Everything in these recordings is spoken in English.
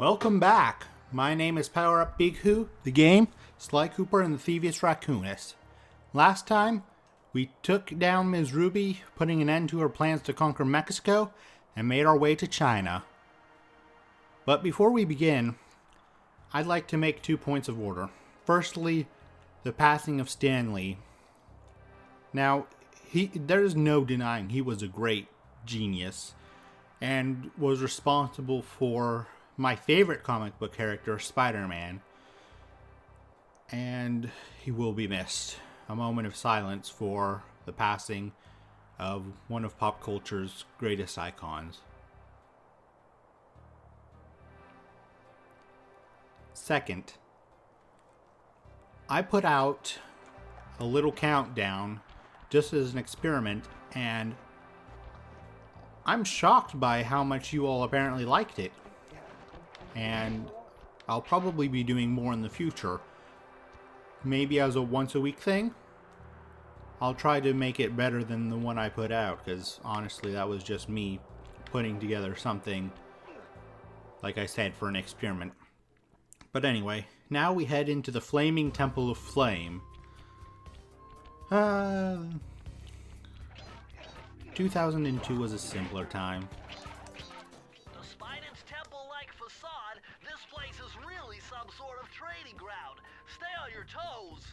Welcome back. My name is Power Up Big Who, the game, Sly Cooper, and the Thievius Raccoonus. Last time, we took down Ms. Ruby, putting an end to her plans to conquer Mexico, and made our way to China. But before we begin, I'd like to make 2 points of order. Firstly, the passing of Stanley. Now, there's no denying he was a great genius, and was responsible for my favorite comic book character, Spider-Man. And he will be missed. A moment of silence for the passing of one of pop culture's greatest icons. Second, I put out a little countdown just as an experiment, and I'm shocked by how much you all apparently liked it. And I'll probably be doing more in the future. Maybe as a once a week thing. I'll try to make it better than the one I put out, because honestly that was just me putting together something, like I said, for an experiment. But anyway, now we head into the Flaming Temple of Flame. 2002 was a simpler time. Despite its temple-like facade, this place is really some sort of trading ground. Stay on your toes.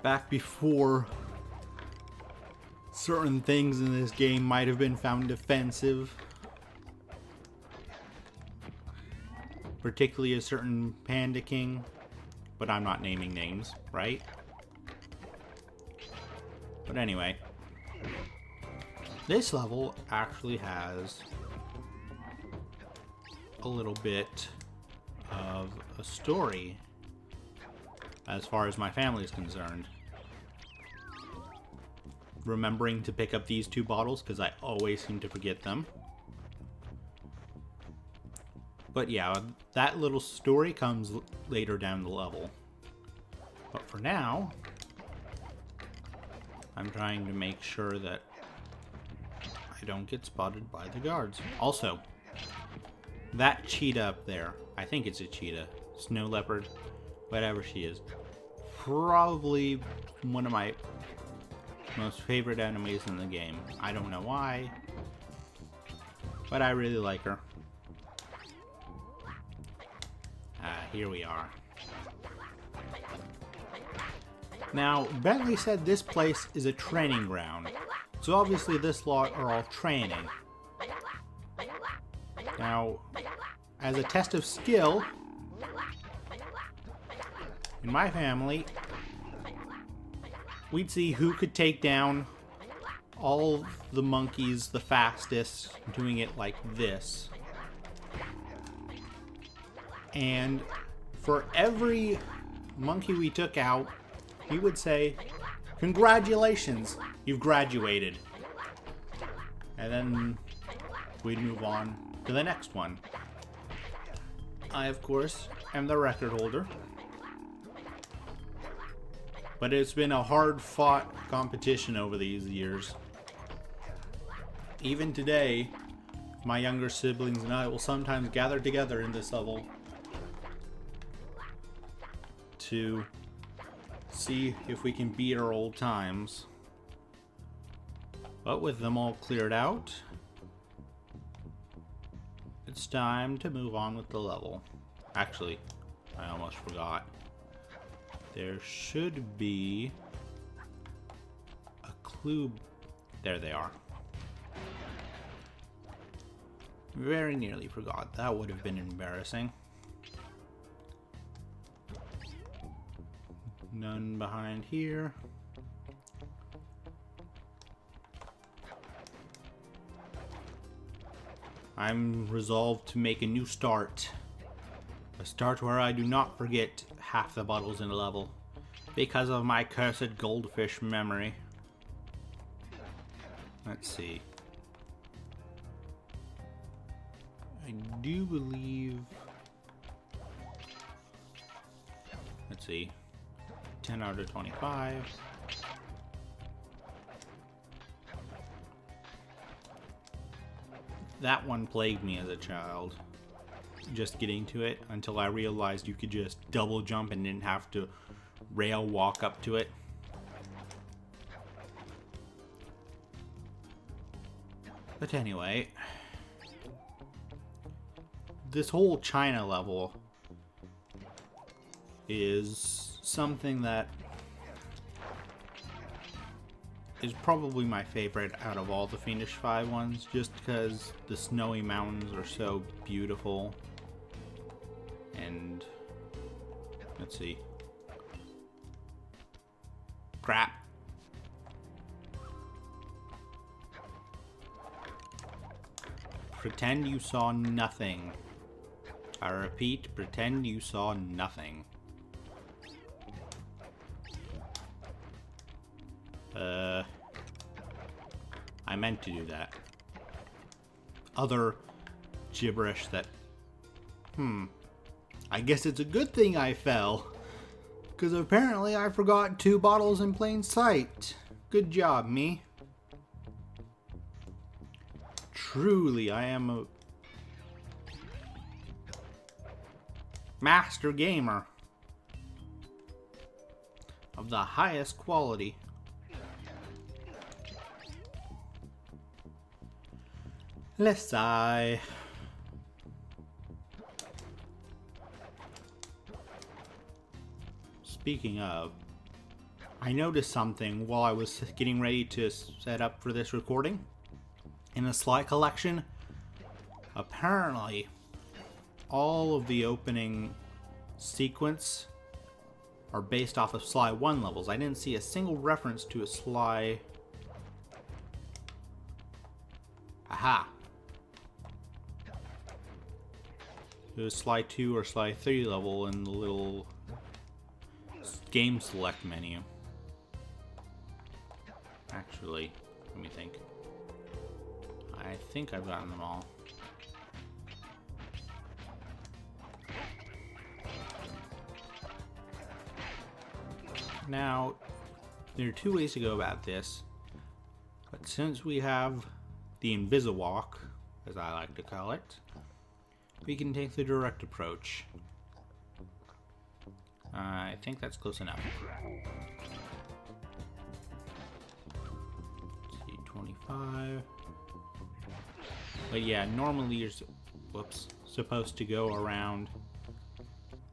Back before certain things in this game might have been found offensive. Particularly a certain Panda King. But I'm not naming names, right? But anyway. This level actually has a little bit of a story as far as my family is concerned. Remembering to pick up these 2 bottles because I always seem to forget them. But yeah, that little story comes later down the level. But for now, I'm trying to make sure that I don't get spotted by the guards. Also, that cheetah up there, I think it's a cheetah, snow leopard, whatever she is, probably one of my most favorite enemies in the game. I don't know why, but I really like her. Here we are. Now, Bentley said this place is a training ground, so obviously this lot are all training. Now, as a test of skill, in my family, we'd see who could take down all the monkeys the fastest, doing it like this. And for every monkey we took out, he would say, "Congratulations, you've graduated." And then we'd move on to the next one. I, of course, am the record holder. But it's been a hard-fought competition over these years. Even today, my younger siblings and I will sometimes gather together in this level to see if we can beat our old times. But with them all cleared out, it's time to move on with the level. Actually, I almost forgot. There should be a clue. There they are. Very nearly forgot. That would have been embarrassing. None behind here. I'm resolved to make a new start. A start where I do not forget half the bottles in a level because of my cursed goldfish memory. Let's see. I do believe... Let's see. 10 out of 25. That one plagued me as a child. Just getting to it until I realized you could just double jump and didn't have to rail walk up to it. But anyway, this whole China level is something that is probably my favorite out of all the Fiendish 5 ones, just because the snowy mountains are so beautiful. And let's see. Crap. Pretend you saw nothing. I repeat, pretend you saw nothing. I meant to do that. Other gibberish that... I guess it's a good thing I fell. Because apparently I forgot 2 bottles in plain sight. Good job, me. Truly, I am a master gamer of the highest quality. Let's sigh. Speaking of, I noticed something while I was getting ready to set up for this recording. In the Sly collection, apparently all of the opening sequence are based off of Sly 1 levels. I didn't see a single reference to a Sly... Aha! To a Sly 2 or Sly 3 level in the little game select menu. Actually, let me think. I think I've gotten them all. Now, there are 2 ways to go about this, but since we have the Invisawalk, as I like to call it, we can take the direct approach. I think that's close enough. Let's see, 25. But yeah, normally you're supposed to go around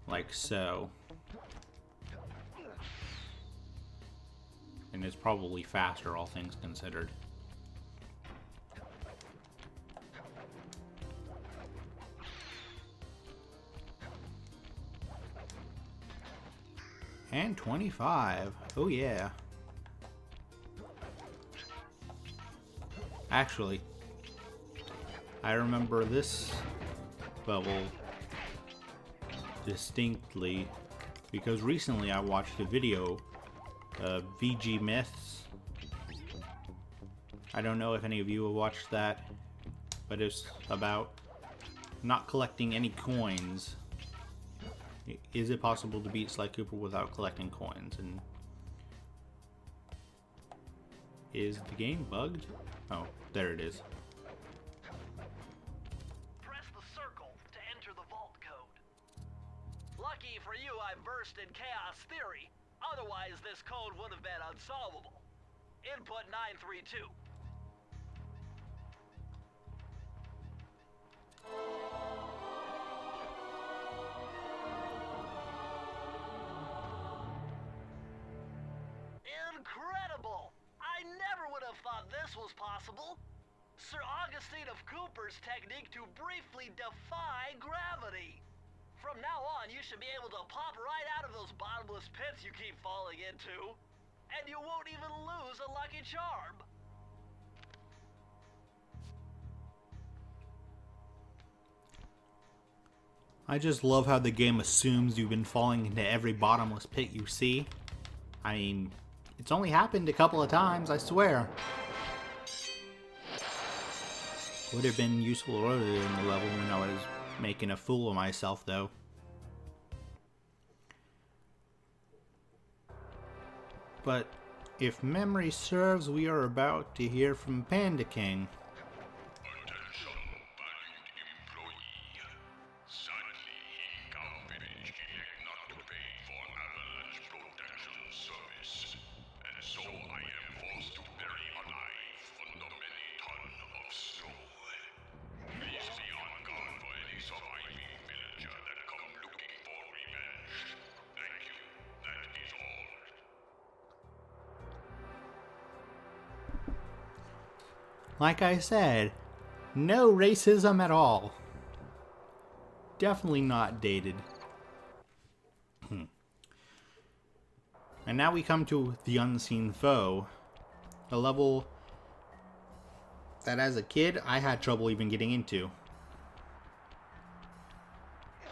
like so. And it's probably faster, all things considered. And 25. Oh yeah. Actually, I remember this level distinctly because recently I watched a video of VG Myths. I don't know if any of you have watched that, but it's about not collecting any coins. Is it possible to beat Sly Cooper without collecting coins? And is the game bugged? Oh, there it is. Press the circle to enter the vault code. Lucky for you, I'm versed in chaos theory. Otherwise, this code would have been unsolvable. Input 932. Incredible! I never would have thought this was possible. Sir Augustine of Cooper's technique to briefly defy gravity. From now on, you should be able to pop right out of those bottomless pits you keep falling into. And you won't even lose a lucky charm. I just love how the game assumes you've been falling into every bottomless pit you see. I mean, it's only happened a couple of times, I swear. Would have been useful earlier in the level when I was making a fool of myself, though. But if memory serves, we are about to hear from Panda King. Attention. Like I said, no racism at all. Definitely not dated. And now we come to the Unseen Foe. A level that as a kid I had trouble even getting into.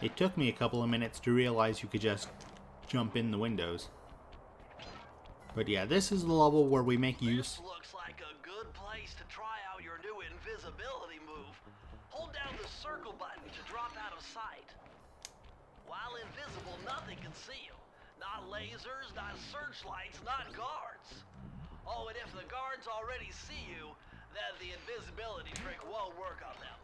It took me a couple of minutes to realize you could just jump in the windows. But yeah, this is the level where we make use. This looks like a good place to try out your new invisibility move. Hold down the circle button to drop out of sight. While invisible, nothing can see you. Not lasers, not searchlights, not guards. Oh, and if the guards already see you, then the invisibility trick won't work on them.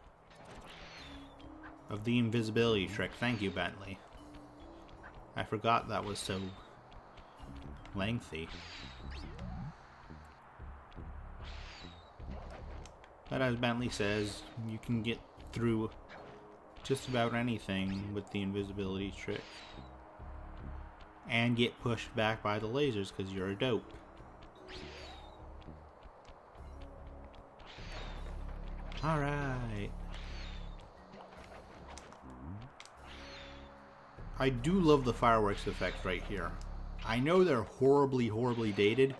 Of the invisibility trick, thank you, Bentley. I forgot that was so lengthy. But as Bentley says, you can get through just about anything with the invisibility trick. And get pushed back by the lasers because you're a dope. Alright. I do love the fireworks effects right here. I know they're horribly, horribly dated.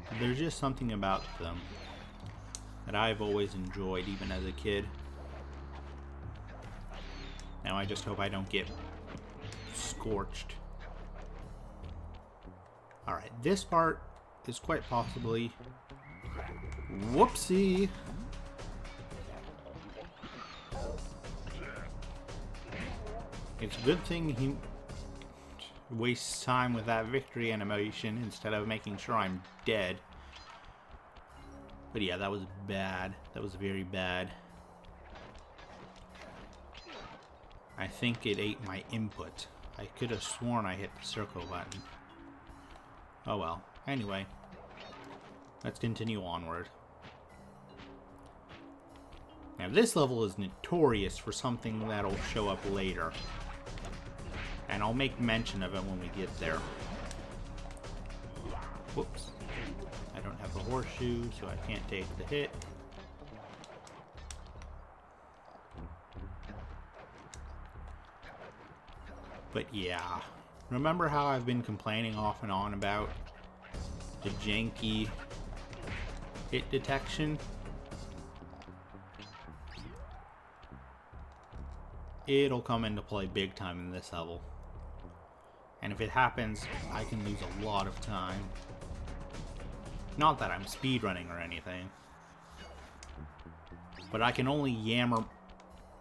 But there's just something about them that I've always enjoyed, even as a kid. Now I just hope I don't get scorched. Alright, this part is quite possibly... Whoopsie! It's a good thing he wastes time with that victory animation instead of making sure I'm dead. But yeah, that was bad. That was very bad. I think it ate my input. I could have sworn I hit the circle button. Oh well. Anyway, let's continue onward. Now this level is notorious for something that'll show up later. And I'll make mention of it when we get there. Whoops. I don't have the horseshoe, so I can't take the hit. But yeah, remember how I've been complaining off and on about the janky hit detection? It'll come into play big time in this level. And if it happens, I can lose a lot of time. Not that I'm speedrunning or anything. But I can only yammer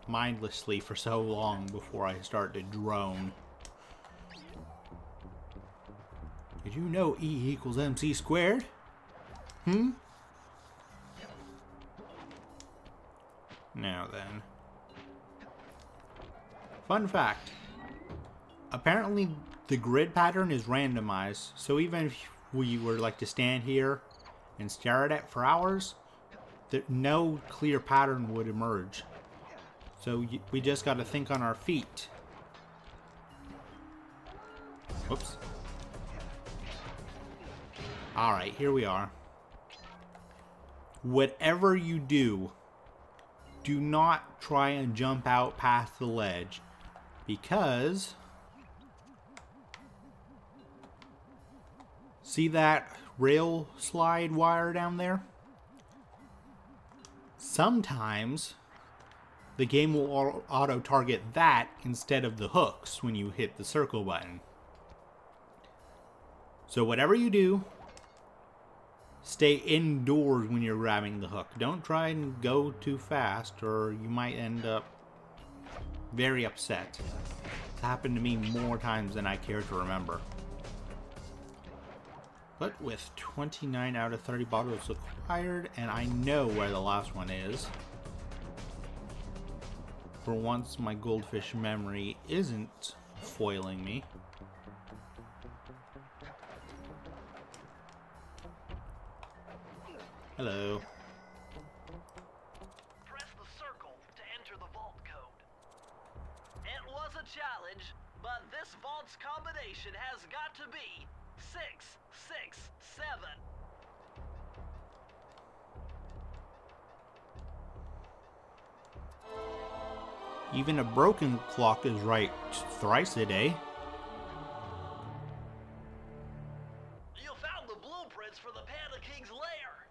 mindlessly for so long before I start to drone. Did you know E equals MC squared? Now then. Fun fact. Apparently the grid pattern is randomized, so even if we were like to stand here and stare at it for hours, no clear pattern would emerge. So we just got to think on our feet. Whoops. Alright, here we are. Whatever you do, do not try and jump out past the ledge, because see that rail slide wire down there? Sometimes the game will auto-target that instead of the hooks when you hit the circle button. So whatever you do, stay indoors when you're grabbing the hook. Don't try and go too fast or you might end up very upset. It's happened to me more times than I care to remember. But with 29 out of 30 bottles acquired, and I know where the last one is. For once, my goldfish memory isn't foiling me. Hello. Press the circle to enter the vault code. It was a challenge, but this vault's combination has got to be 667. Even a broken clock is right thrice a day. You found the blueprints for the Panda King's lair.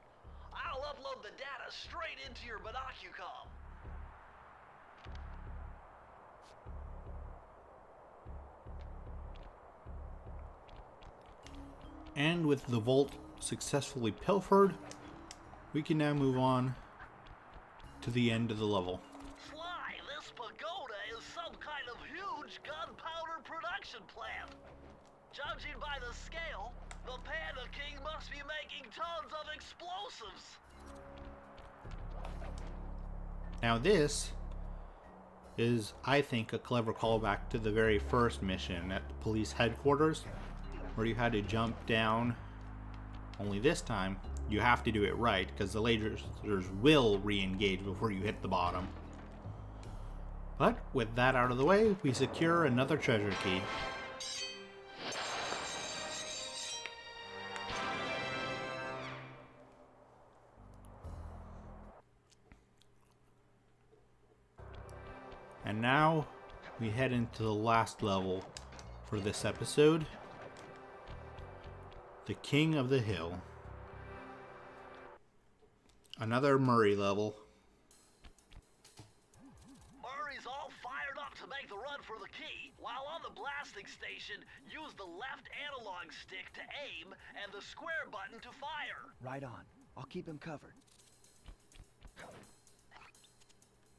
I'll upload the data straight into your binocucom. And with the vault successfully pilfered, we can now move on to the end of the level. Sly, this pagoda is some kind of huge gunpowder production plant. Judging by the scale, the Panda King must be making tons of explosives. Now this is, I think, a clever callback to the very first mission at the police headquarters, where you had to jump down. Only this time, you have to do it right, because the lasers will re-engage before you hit the bottom. But with that out of the way, we secure another treasure key. And now we head into the last level for this episode, the King of the Hill. Another Murray level. Murray's all fired up to make the run for the key. While on the blasting station, use the left analog stick to aim and the square button to fire. Right on. I'll keep him covered.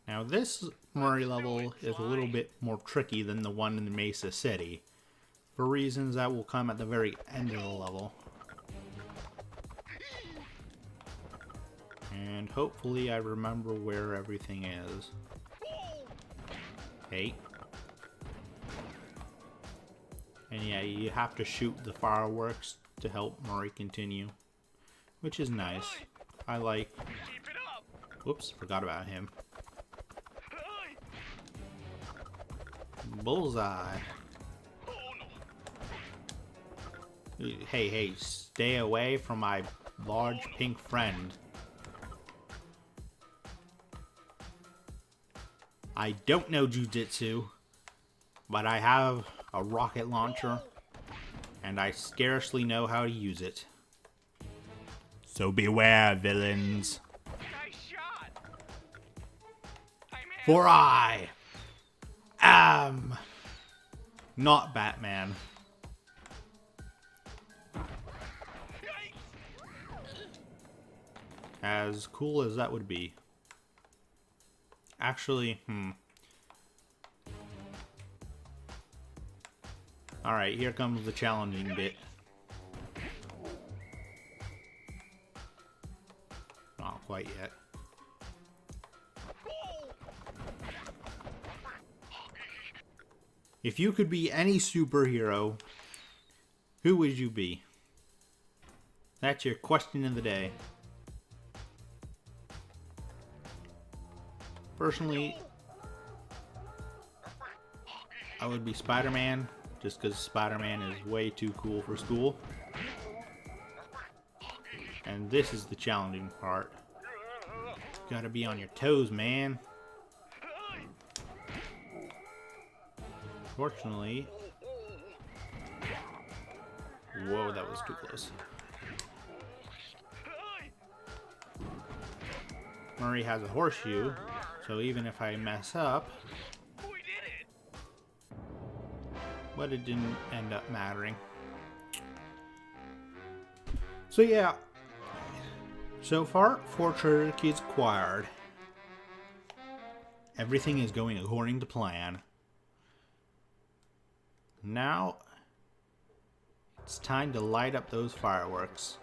Now this Murray level is a little bit more tricky than the one in the Mesa City, for reasons that will come at the very end of the level. And hopefully I remember where everything is. Hey. And yeah, you have to shoot the fireworks to help Murray continue, which is nice. I like... Whoops, forgot about him. Bullseye. Hey, stay away from my large pink friend. I don't know jujitsu, but I have a rocket launcher, and I scarcely know how to use it. So beware, villains. Nice shot. For I am not Batman. As cool as that would be. Actually, Alright, here comes the challenging bit. Not quite yet. If you could be any superhero, who would you be? That's your question of the day. Personally, I would be Spider-Man, just because Spider-Man is way too cool for school. And this is the challenging part. Gotta be on your toes, man. Fortunately... Whoa, that was too close. Murray has a horseshoe, so even if I mess up... We did it. But it didn't end up mattering. So yeah. So far, 4 treasure keys acquired. Everything is going according to plan. Now, it's time to light up those fireworks.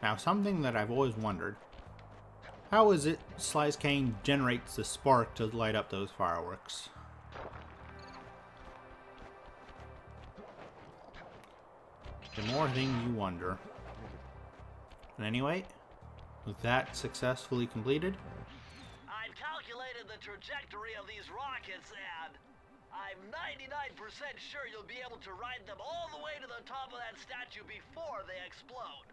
Now, something that I've always wondered, how is it Sly's cane generates the spark to light up those fireworks? The more thing you wonder. But anyway, with that successfully completed, I'd calculated the trajectory of these rockets and... I'm 99% sure you'll be able to ride them all the way to the top of that statue before they explode.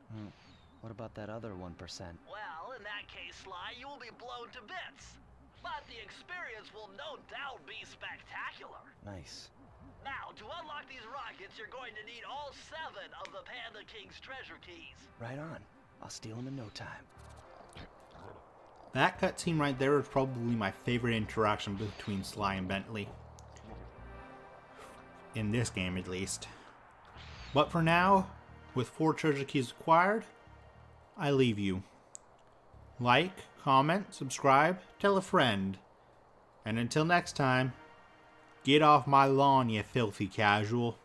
What about that other 1%? Well, in that case, Sly, you will be blown to bits. But the experience will no doubt be spectacular. Nice. Now, to unlock these rockets, you're going to need all 7 of the Panda King's treasure keys. Right on. I'll steal them in no time. That cutscene right there is probably my favorite interaction between Sly and Bentley. In this game, at least. But for now, with 4 treasure keys acquired, I leave you. Like, comment, subscribe, tell a friend. And until next time, get off my lawn, you filthy casual.